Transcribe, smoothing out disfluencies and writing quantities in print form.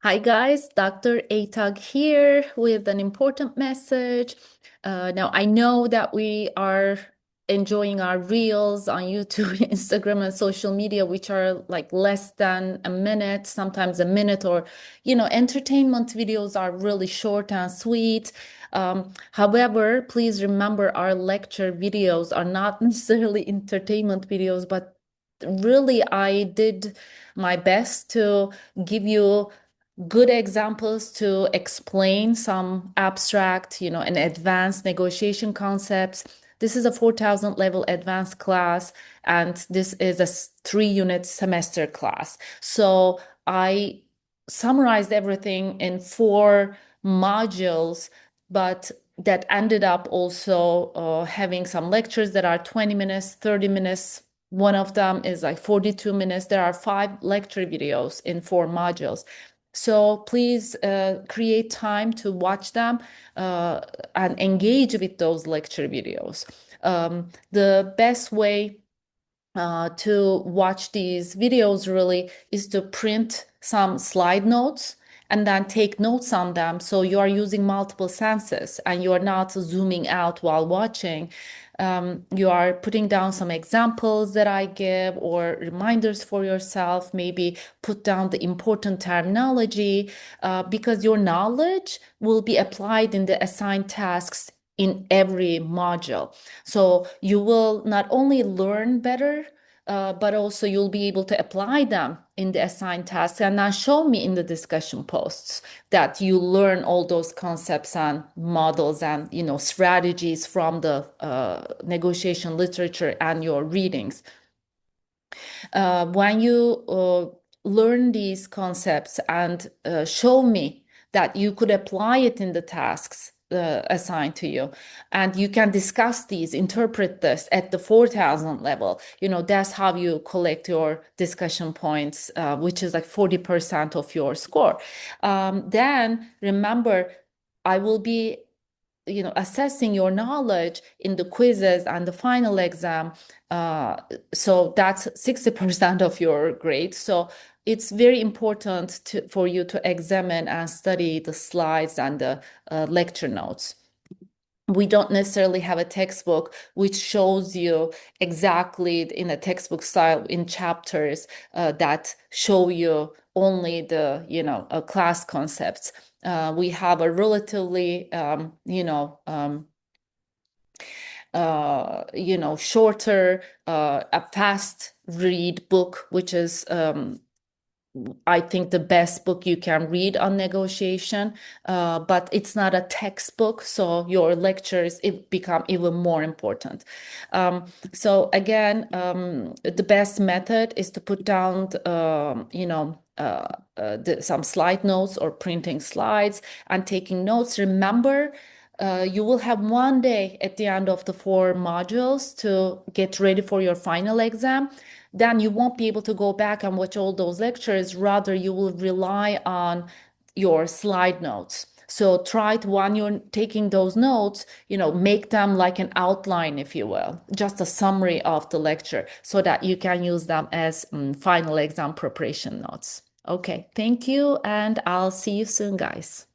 Hi guys, Dr. Atag here with an important message. Now I know that we are enjoying our reels on YouTube, Instagram, and social media, which are like less than a minute, sometimes a minute, or entertainment videos are really short and sweet. However, please remember our lecture videos are not necessarily entertainment videos, but really I did my best to give you good examples to explain some abstract, and advanced negotiation concepts. This is a 4,000 level advanced class, and this is a 3 unit semester class. So I summarized everything in 4 modules, but that ended up also having some lectures that are 20 minutes, 30 minutes. One of them is like 42 minutes. There are 5 lecture videos in 4 modules. So please create time to watch them uh, and engage with those lecture videos. The best way to watch these videos really is to print some slide notes and then take notes on them. So you are using multiple senses and you are not zooming out while watching. You are putting down some examples that I give or reminders for yourself, maybe put down the important terminology because your knowledge will be applied in the assigned tasks in every module. So you will not only learn better, but also you'll be able to apply them in the assigned tasks and now show me in the discussion posts that you learn all those concepts and models and strategies from the negotiation literature and your readings. When you learn these concepts and show me that you could apply it in the tasks assigned to you, and you can discuss these, interpret this at the 4,000 level, that's how you collect your discussion points, which is like 40% of your score. Then remember, I will be assessing your knowledge in the quizzes and the final exam. So that's 60% of your grade. So it's very important for you to examine and study the slides and the lecture notes. We don't necessarily have a textbook which shows you exactly in a textbook style in chapters that show you only the class concepts. We have a relatively shorter, a fast read book, which is I think the best book you can read on negotiation, but it's not a textbook, so your lectures it become even more important. So again, the best method is to put down, some slide notes or printing slides and taking notes. Remember, you will have one day at the end of the 4 modules to get ready for your final exam. Then you won't be able to go back and watch all those lectures. Rather, you will rely on your slide notes. So try to, when you're taking those notes, make them like an outline, if you will, just a summary of the lecture so that you can use them as final exam preparation notes. Okay, thank you, and I'll see you soon, guys.